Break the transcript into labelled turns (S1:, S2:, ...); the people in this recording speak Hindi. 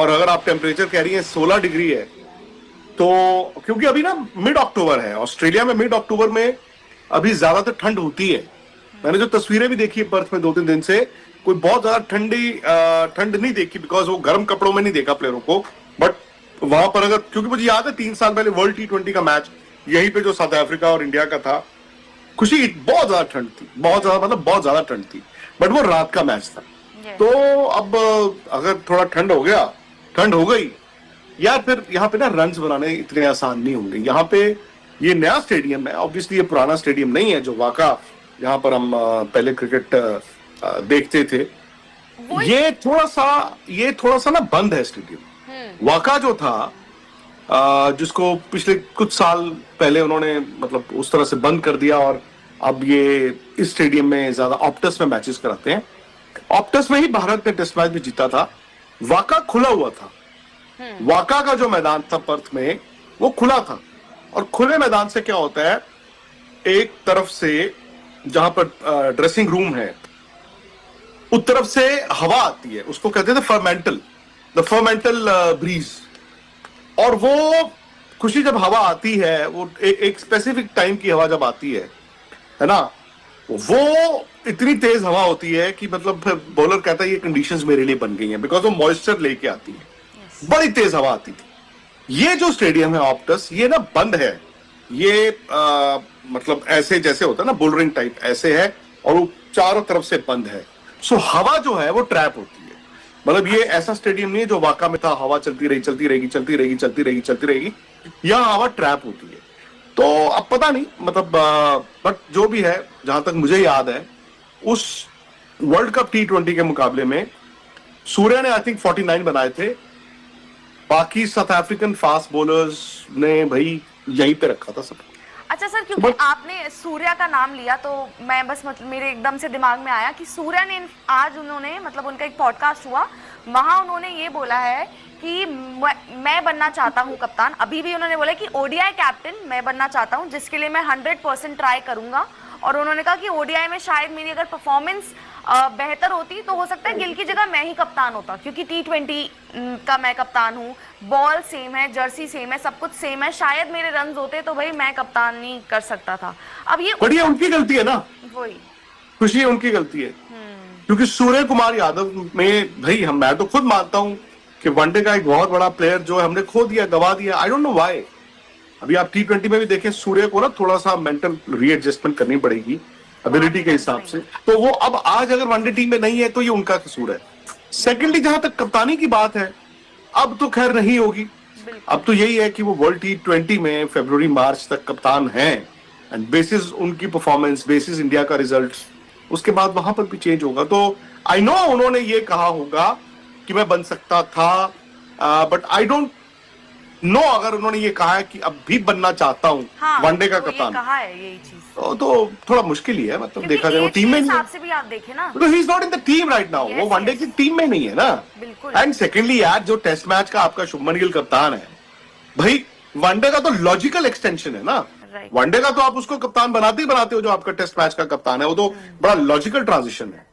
S1: और अगर आप टेम्परेचर कह रही हैं 16 डिग्री है, तो क्योंकि अभी ना मिड अक्टूबर है, ऑस्ट्रेलिया में मिड अक्टूबर में अभी ज्यादातर ठंड होती है। मैंने जो तस्वीरें भी देखी है पर्थ में 2-3 दिन से, कोई बहुत ज्यादा ठंड नहीं देखी, बिकॉज वो गर्म कपड़ों में नहीं देखा प्लेयरों को। बट वहां पर अगर, क्योंकि मुझे याद है 3 साल पहले वर्ल्ड T20 का मैच यहीं पे जो साउथ अफ्रीका और इंडिया का था, खुशी बहुत ज्यादा ठंड थी, बहुत ज्यादा, मतलब बहुत ज्यादा ठंड थी, बट वो रात का मैच था। तो अब अगर थोड़ा ठंड हो गया, ठंड हो गई यार, फिर यहाँ पे ना रन्स बनाने इतने आसान नहीं होंगे। यहाँ पे ये नया स्टेडियम है, ऑब्वियसली ये पुराना स्टेडियम नहीं है जो वाका जहां पर हम पहले क्रिकेट देखते थे। ये थोड़ा सा ना बंद है स्टेडियम। वाका जो था, जिसको पिछले कुछ साल पहले उन्होंने मतलब उस तरह से बंद कर दिया, और अब ये इस स्टेडियम में ज्यादा ऑप्टस में मैचेस कराते हैं। ऑप्टस में ही भारत ने टेस्ट मैच भी जीता था। वाका खुला हुआ था। वाका का जो मैदान था पर्थ में, वो खुला था। और खुले मैदान से क्या होता है, एक तरफ से जहां पर ड्रेसिंग रूम है, उस तरफ से हवा आती है, उसको कहते थे द फर्मेंटल ब्रीज। और वो खुशी जब हवा आती है, वो एक स्पेसिफिक टाइम की हवा जब आती है ना, वो इतनी तेज हवा होती है कि मतलब बॉलर कहता है ये कंडीशंस मेरे लिए बन गई हैं, बिकॉज वो मॉइस्चर लेके आती है। बड़ी तेज हवा आती थी। ये जो स्टेडियम है ऑप्टस, ये ना बंद है। ये मतलब ऐसे जैसे होता है ना बुलरिंग टाइप, ऐसे है, और वो चारों तरफ से बंद है। सो हवा जो है वो ट्रैप होती है। मतलब ये ऐसा स्टेडियम नहीं है जो वाका में था, हवा चलती रहेगी, यहाँ हवा ट्रैप होती है। तो अब पता नहीं, मतलब बट जो भी है, जहां तक मुझे याद है, उस वर्ल्ड कप T20 के मुकाबले में सूर्या ने आई थिंक 49 बनाए थे। बाकी साउथ अफ्रीकन फास्ट बॉलर्स ने भाई यहीं पे रखा था सब।
S2: अच्छा सर, क्योंकि आपने सूर्या का नाम लिया तो मैं बस मतलब मेरे एकदम से दिमाग में आया कि सूर्या ने आज उन्होंने मतलब उनका एक पॉडकास्ट हुआ, वहां उन्होंने ये बोला है कि मैं बनना चाहता हूं कप्तान। अभी भी उन्होंने बोला कि ओडीआई कैप्टन मैं बनना चाहता हूं, जिसके लिए मैं 100% ट्राई करूंगा। और उन्होंने कहा कि ओडीआई में शायद मेरी अगर परफॉर्मेंस बेहतर होती तो हो सकता है गिल की जगह मैं ही कप्तान होता, क्योंकि T20 का मैं कप्तान हूँ, बॉल सेम है, जर्सी सेम है, सब कुछ सेम है। शायद मेरे रन होते तो भाई मैं कप्तान नहीं कर सकता था। अब ये
S1: बढ़िया उनकी गलती है ना,
S2: वही
S1: खुशी उनकी गलती है। क्योंकि सूर्य कुमार यादव में भाई मैं तो खुद मानता हूं कि वनडे का एक बहुत बड़ा प्लेयर जो है हमने खो दिया, गवा दिया। I don't know why. अभी आप T20 में भी देखें, सूर्य को ना थोड़ा सा मेंटल रीएडजस्टमेंट करनी पड़ेगी एबिलिटी के हिसाब से। तो वो अब आज अगर वनडे टीम में नहीं है तो ये उनका कसूर है। सेकेंडली, जहां तक कप्तानी की बात है, अब तो खैर नहीं होगी। अब तो यही है कि वो वर्ल्ड T20 में फरवरी मार्च तक कप्तान हैं, एंड बेसिस उनकी परफॉर्मेंस, बेसिस इंडिया का रिजल्ट, उसके बाद वहां पर भी चेंज होगा। तो आई नो उन्होंने ये कहा होगा कि मैं बन सकता था, बट आई डोंट नो अगर उन्होंने ये कहा है कि अब भी बनना चाहता हूँ वनडे का कप्तान,
S2: कहा है यही चीज,
S1: तो थोड़ा मुश्किल ही है। मतलब देखा जाए वो टीम में नहीं है,
S2: से भी आप देखें ना,
S1: तो he is not in the team right now. वो वनडे की टीम में नहीं है ना। एंड सेकेंडली यार, जो टेस्ट मैच का आपका शुभमन गिल कप्तान है, भाई वनडे का तो लॉजिकल एक्सटेंशन है ना। वनडे का तो आप उसको कप्तान बनाते ही बनाते हो, जो आपका टेस्ट मैच का कप्तान है, वो तो बड़ा लॉजिकल ट्रांजिशन है।